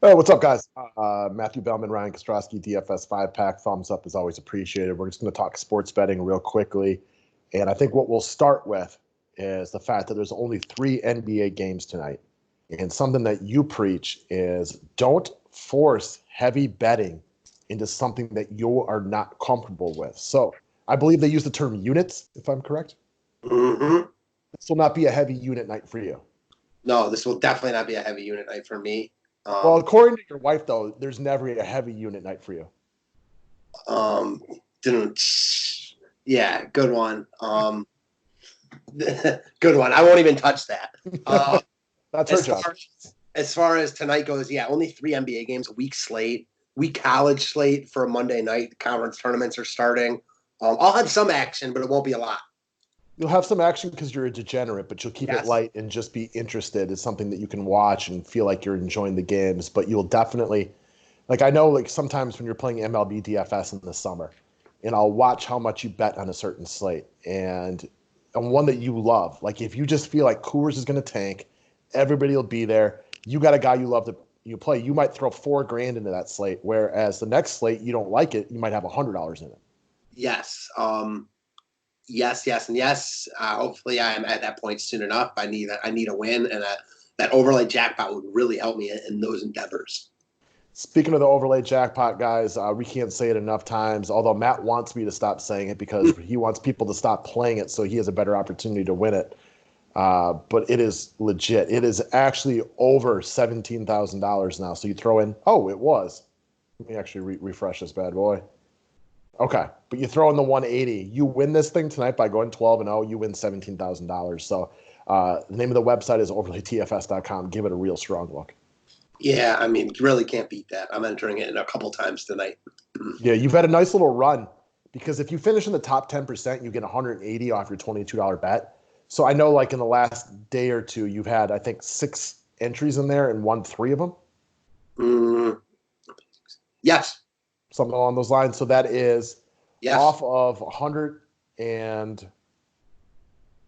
Hey, what's up, guys? Matthew Bellman, Ryan Kostrowski, DFS 5 pack. Thumbs up is always appreciated. We're just going to talk sports betting real quickly. And I think what we'll start with is the fact that there's only 3 NBA games tonight. And something that you preach is don't force heavy betting into something that you are not comfortable with. So I believe they use the term units, if I'm correct. hmm This will not be a heavy unit night for you. No, this will definitely not be a heavy unit night for me. Well, Um, according to your wife, though, there's never a heavy unit night for you. um, didn't, yeah, good one. Good one. I won't even touch that. Uh, That's her as job. far as far as tonight goes, yeah, only 3 NBA games, a week slate, week college slate for a Monday night. Conference tournaments are starting. I'll have some action, but it won't be a lot. You'll have some action because you're a degenerate, but you'll keep it Yes. light and just be interested. It's something that you can watch and feel like you're enjoying the games. But you'll definitely, like I know, like sometimes when you're playing MLB DFS in the summer, and I'll watch how much you bet on a certain slate and one that you love. Like if you just feel like Coors is going to tank, everybody will be there. You got a guy you love to you play. You might throw 4 grand into that slate, whereas the next slate you don't like it, you might have $100 in it. Yes. Yes, yes, and yes. Hopefully, I am at that point soon enough. I need a win, and that overlay jackpot would really help me in those endeavors. Speaking of the overlay jackpot, guys, we can't say it enough times. Although Matt wants me to stop saying it because he wants people to stop playing it, so he has a better opportunity to win it. But it is legit. It is actually over $17,000 now. So you throw in. Oh, it was. Let me actually refresh this bad boy. Okay, but you throw in the 180. You win this thing tonight by going 12-0. You win $17,000. So the name of the website is overlaytfs.com. Give it a real strong look. Yeah, I mean, really can't beat that. I'm entering it in a couple times tonight. Yeah, you've had a nice little run because if you finish in the top 10%, you get 180 off your $22 bet. So I know like in the last day or two, you've had, I think, 6 entries in there and won 3 of them, Mm, yes, something along those lines. So that is yes, off of 100 and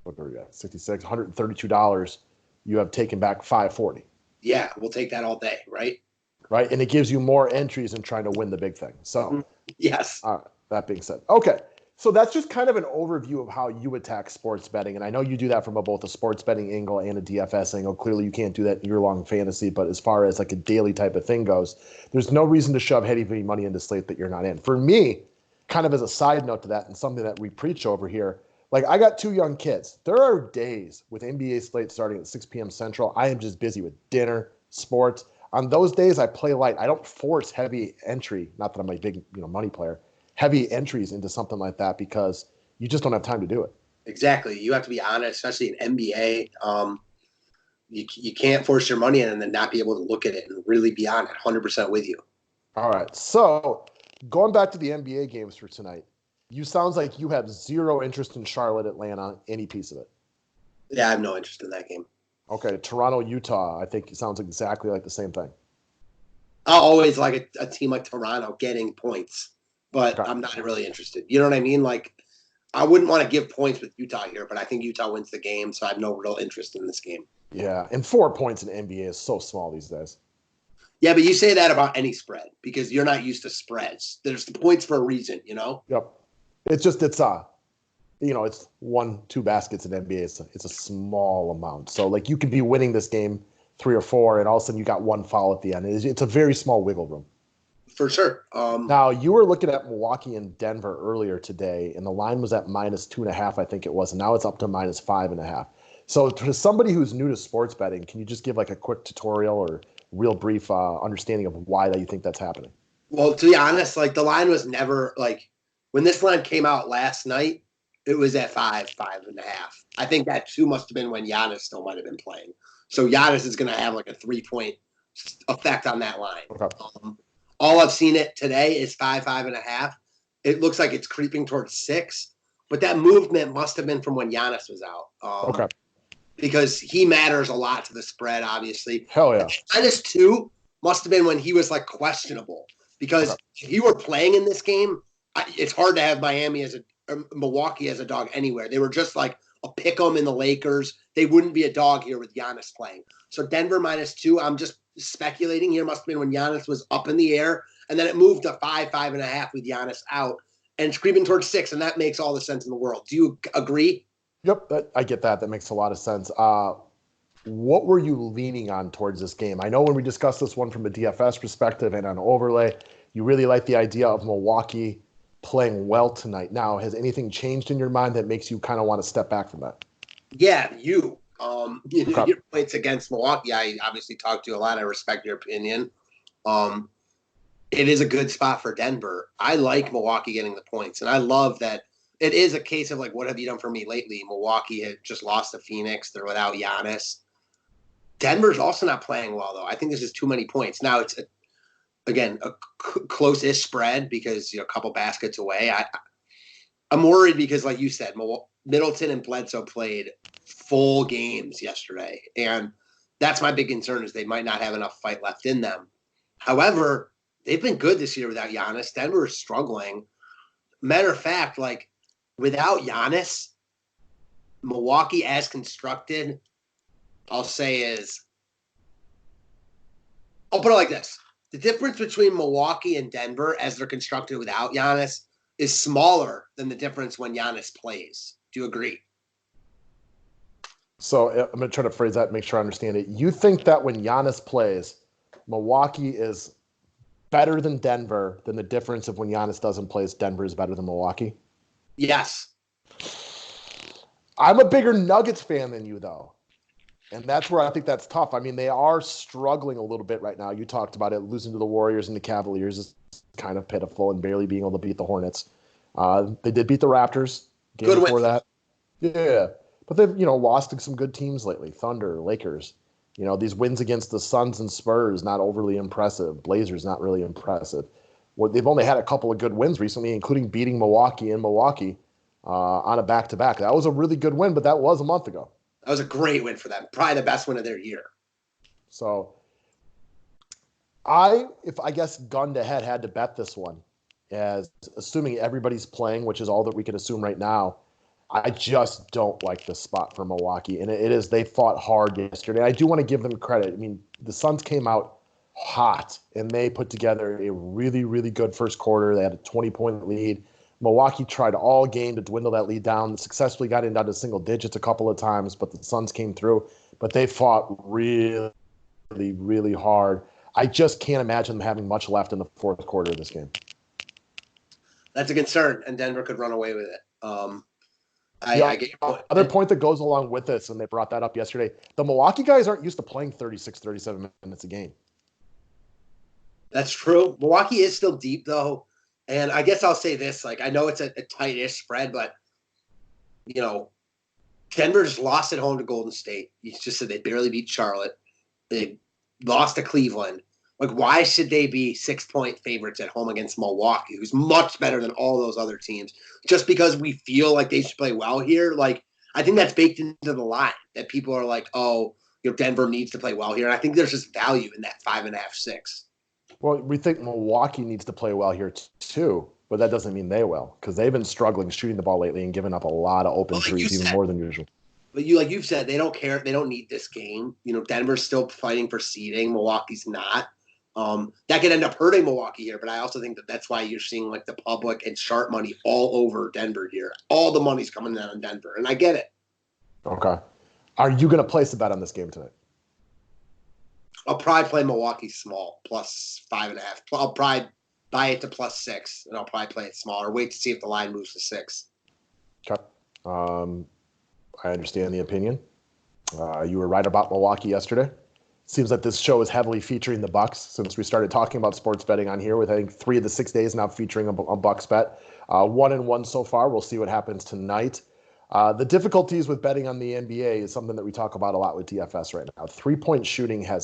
what are we at? 66, $132. You have taken back 540, yeah, we'll take that all day, right? right? And it gives you more entries in trying to win the big thing. So Mm, yes. That being said, okay. So that's just kind of an overview of how you attack sports betting. And I know you do that from both a sports betting angle and a DFS angle. Clearly, you can't do that in year-long fantasy, but as far as like a daily type of thing goes, there's no reason to shove heavy money into slate that you're not in. For me, kind of as a side note to that and something that we preach over here, like I got 2 young kids. There are days with NBA slate starting at 6 p.m. Central. I am just busy with dinner, sports. On those days, I play light. I don't force heavy entry. Not that I'm a big, money player, heavy entries into something like that because you just don't have time to do it. Exactly. You have to be honest, especially in NBA. You can't force your money in and then not be able to look at it and really be on it 100% with you. All right. So going back to the NBA games for tonight, you sounds like you have zero interest in Charlotte, Atlanta, any piece of it. Yeah, I have no interest in that game. Okay. Toronto, Utah, I think it sounds exactly like the same thing. I'll always like a team like Toronto getting points, but Okay. I'm not really interested. You know what I mean? Like, I wouldn't want to give points with Utah here, but I think Utah wins the game, so I have no real interest in this game. Yeah. And 4 points in NBA is so small these days. Yeah, but you say that about any spread because you're not used to spreads. There's the points for a reason, you know? Yep. It's 1, 2 baskets in NBA. It's a small amount. So like you could be winning this game 3 or 4, and all of a sudden you got one foul at the end. It's a very small wiggle room. For sure. Now you were looking at Milwaukee and Denver earlier today, and the line was at -2.5, I think it was, and now it's up to -5.5. So to somebody who's new to sports betting, can you just give like a quick tutorial or real brief understanding of why that you think that's happening? Well, to be honest, like the line was never like when this line came out last night, it was at 5.5. I think that too must have been when Giannis still might have been playing. So Giannis is going to have like a 3 point effect on that line. Okay. All I've seen it today is 5.5. It looks like it's creeping towards 6, but that movement must have been from when Giannis was out. Okay. Because he matters a lot to the spread, obviously. Hell yeah. -2 must have been when he was like questionable. Because Okay. if he were playing in this game, it's hard to have Miami as a or Milwaukee as a dog anywhere. They were just like a pick 'em in the Lakers. They wouldn't be a dog here with Giannis playing. So Denver -2. I'm just speculating here. Must have been when Giannis was up in the air, and then it moved to 5.5 with Giannis out, and it's creeping towards 6, and that makes all the sense in the world. Do you agree? Yep, I get that. That makes a lot of sense. What were you leaning on towards this game? I know when we discussed this one from a DFS perspective and on overlay, you really like the idea of Milwaukee playing well tonight. Now, has anything changed in your mind that makes you kind of want to step back from that? Yeah, your points against Milwaukee, I obviously talked to you a lot. I respect your opinion. It is a good spot for Denver. I like Milwaukee getting the points, and I love that it is a case of like, what have you done for me lately? Milwaukee had just lost to Phoenix. They're without Giannis. Denver's also not playing well, though. I think this is too many points. Now it's, again, a close-ish spread because a couple baskets away. I'm worried because, like you said, Middleton and Bledsoe played full games yesterday, and that's my big concern is they might not have enough fight left in them. However, they've been good this year without Giannis. Denver is struggling. Matter of fact, like without Giannis, Milwaukee as constructed, I'll say is, I'll put it like this. The difference between Milwaukee and Denver as they're constructed without Giannis is smaller than the difference when Giannis plays. Do you agree? So I'm going to try to phrase that and make sure I understand it. You think that when Giannis plays, Milwaukee is better than Denver, than the difference of when Giannis doesn't play, Denver is better than Milwaukee? Yes. I'm a bigger Nuggets fan than you, though. And that's where I think that's tough. I mean, they are struggling a little bit right now. You talked about it. Losing to the Warriors and the Cavaliers is kind of pitiful and barely being able to beat the Hornets. They did beat the Raptors game Good before win. that. Yeah. But they've, lost to some good teams lately. Thunder, Lakers. These wins against the Suns and Spurs, not overly impressive. Blazers, not really impressive. They've only had a couple of good wins recently, including beating Milwaukee in Milwaukee on a back-to-back. That was a really good win, but that was a month ago. That was a great win for them. Probably the best win of their year. So if I guess gun to head, had to bet this one, as assuming everybody's playing, which is all that we can assume right now, I just don't like this spot for Milwaukee. And it is, they fought hard yesterday. I do want to give them credit. I mean, the Suns came out hot, and they put together a really, really good first quarter. They had a 20-point lead. Milwaukee tried all game to dwindle that lead down, successfully got it down to single digits a couple of times, but the Suns came through. But they fought really, really hard. I just can't imagine them having much left in the fourth quarter of this game. That's a concern, and Denver could run away with it. Other point that goes along with this, and they brought that up yesterday, the Milwaukee guys aren't used to playing 36, 37 minutes a game. That's true. Milwaukee is still deep, though. And I guess I'll say this, I know it's a tight-ish spread, but, Denver's lost at home to Golden State. You just said they barely beat Charlotte. They lost to Cleveland. Why should they be 6-point favorites at home against Milwaukee, who's much better than all those other teams, just because we feel like they should play well here? I think that's baked into the line, that people are like, oh, Denver needs to play well here. And I think there's just value in that 5.5, 6. Well, we think Milwaukee needs to play well here too, but that doesn't mean they will, because they've been struggling shooting the ball lately and giving up a lot of open threes, even more than usual. But you've said, they don't care. They don't need this game. Denver's still fighting for seeding. Milwaukee's not. That could end up hurting Milwaukee here, but I also think that's why you're seeing the public and sharp money all over Denver here. All the money's coming down on Denver, and I get it. Okay. Are you going to place a bet on this game tonight? I'll probably play Milwaukee small, plus 5.5. I'll probably buy it to plus 6, and I'll probably play it small or wait to see if the line moves to 6. Okay. I understand the opinion. You were right about Milwaukee yesterday. Seems like this show is heavily featuring the Bucks since we started talking about sports betting on here, with I think 3 of the 6 days now featuring a Bucks bet. 1-1 so far. We'll see what happens tonight. The difficulties with betting on the NBA is something that we talk about a lot with DFS right now. 3-point shooting has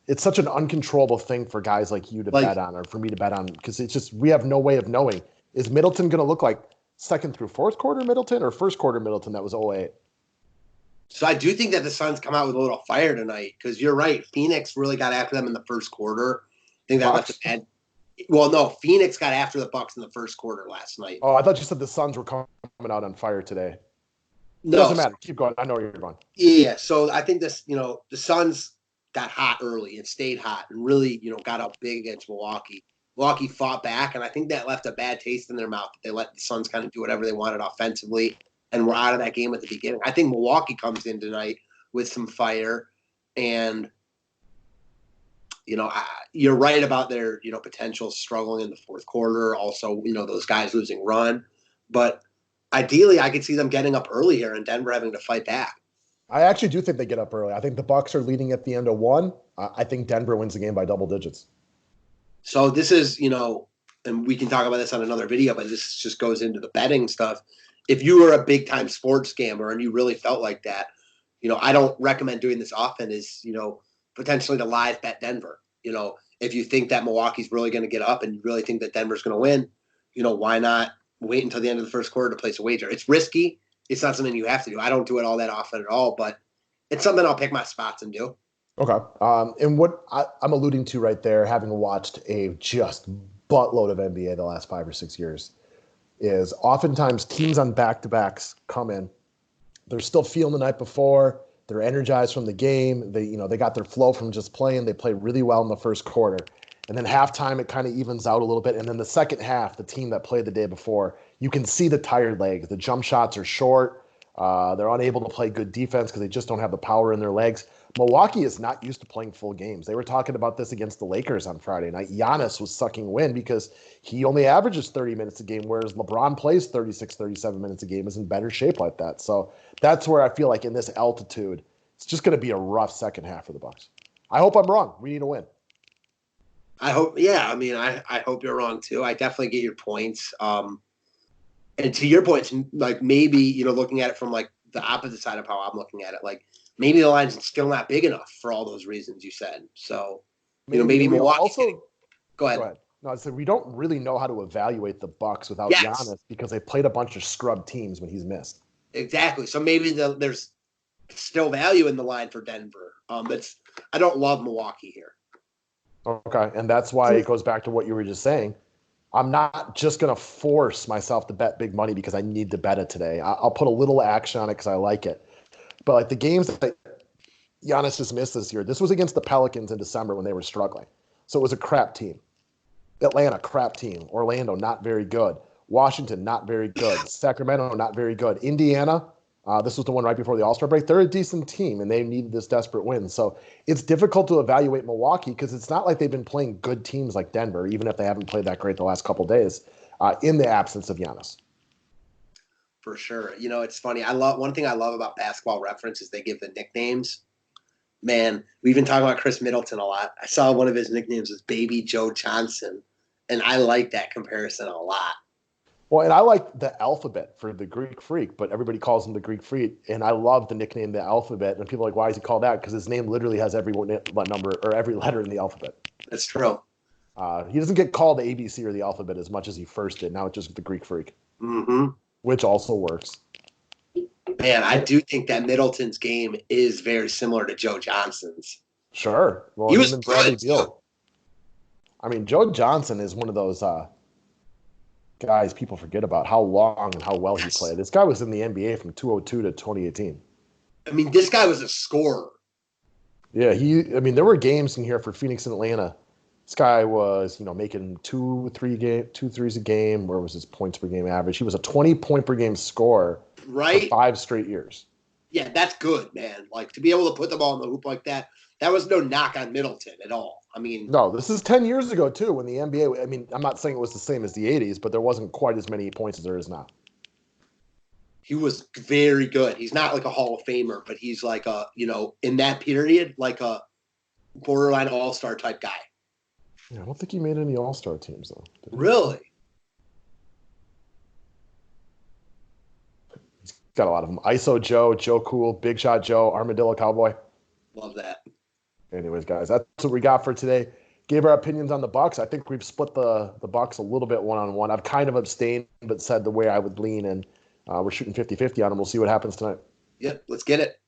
it's such an uncontrollable thing for guys like you to bet on, or for me to bet on, because it's just, we have no way of knowing. Is Middleton going to look like second through fourth quarter Middleton or first quarter Middleton that was 08? So I do think that the Suns come out with a little fire tonight, because you're right. Phoenix really got after them in the first quarter. I think that left a bad. Well, no, Phoenix got after the Bucks in the first quarter last night. Oh, I thought you said the Suns were coming out on fire today. No, Doesn't matter. Keep going. I know where you're going. yeah. So I think this, the Suns got hot early and stayed hot and really, got up big against Milwaukee. Milwaukee fought back, and I think that left a bad taste in their mouth. They let the Suns kind of do whatever they wanted offensively, and were out of that game at the beginning. I think Milwaukee comes in tonight with some fire, and you're right about their potential struggling in the fourth quarter. Also, those guys losing run, but ideally, I could see them getting up early here and Denver having to fight back. I actually do think they get up early. I think the Bucks are leading at the end of one. I think Denver wins the game by double digits. So this is, and we can talk about this on another video, but this just goes into the betting stuff. If you were a big time sports gambler and you really felt like that, I don't recommend doing this often is, potentially to live bet Denver. If you think that Milwaukee's really going to get up and you really think that Denver's going to win, why not wait until the end of the first quarter to place a wager? It's risky. It's not something you have to do. I don't do it all that often at all, but it's something I'll pick my spots and do. Okay. And what I'm alluding to right there, having watched a just buttload of NBA the last 5 or 6 years, is oftentimes teams on back-to-backs come in. They're still feeling the night before. They're energized from the game. They got their flow from just playing. They play really well in the first quarter. And then halftime, it kind of evens out a little bit. And then the second half, the team that played the day before, you can see the tired legs. The jump shots are short. They're unable to play good defense because they just don't have the power in their legs. Milwaukee is not used to playing full games. They were talking about this against the Lakers on Friday night. Giannis was sucking wind because he only averages 30 minutes a game, whereas LeBron plays 36, 37 minutes a game, is in better shape like that. So that's where I feel like in this altitude, it's just going to be a rough second half for the Bucks. I hope I'm wrong. We need a win. I hope, yeah. I mean, I hope you're wrong too. I definitely get your points. And to your points, like maybe, looking at it from like the opposite side of how I'm looking at it, like maybe the line's still not big enough for all those reasons you said. So, maybe Milwaukee. Also, go ahead. No, I said we don't really know how to evaluate the Bucks without Giannis because they played a bunch of scrub teams when he's missed. Exactly. So maybe there's still value in the line for Denver. I don't love Milwaukee here. Okay, and that's why it goes back to what you were just saying. I'm not just going to force myself to bet big money because I need to bet it today. I'll put a little action on it because I like it. But like the games that Giannis just missed this year, this was against the Pelicans in December when they were struggling. So it was a crap team. Atlanta, crap team. Orlando, not very good. Washington, not very good. Sacramento, not very good. Indiana, this was the one right before the All-Star break. They're a decent team, and they needed this desperate win. So it's difficult to evaluate Milwaukee because it's not like they've been playing good teams like Denver, even if they haven't played that great the last couple of days, in the absence of Giannis. For sure. It's funny. One thing I love about Basketball Reference is they give the nicknames. Man, we've been talking about Chris Middleton a lot. I saw one of his nicknames was Baby Joe Johnson, and I like that comparison a lot. Well, and I like the alphabet for the Greek Freak, but everybody calls him the Greek Freak, and I love the nickname the alphabet. And people are like, why is he called that? Because his name literally has every number or every letter in the alphabet. That's true. He doesn't get called the ABC or the alphabet as much as he first did. Now it's just the Greek Freak, which also works. Man, I do think that Middleton's game is very similar to Joe Johnson's. Sure. Well, he was even Bradley Beal. I mean, Joe Johnson is one of those guys people forget about how long and how well he played. This guy was in the NBA from 2002 to 2018. I mean, this guy was a scorer. Yeah, there were games in here for Phoenix and Atlanta. This guy was, making 2 threes a game. Where was his points per game average? He was a 20-point per game scorer for 5 straight years. Yeah, that's good, man. Like, to be able to put the ball in the hoop like that was no knock on Middleton at all. I mean, no, this is 10 years ago, too, when the NBA, I mean, I'm not saying it was the same as the 80s, but there wasn't quite as many points as there is now. He was very good. He's not like a Hall of Famer, but he's like in that period, like a borderline all-star type guy. Yeah, I don't think he made any all-star teams, though. Really? He's got a lot of them. ISO Joe, Joe Cool, Big Shot Joe, Armadillo Cowboy. Love that. Anyways, guys, that's what we got for today. Gave our opinions on the Bucks. I think we've split the Bucks a little bit one-on-one. I've kind of abstained, but said the way I would lean, and we're shooting 50-50 on them. We'll see what happens tonight. Yep, let's get it.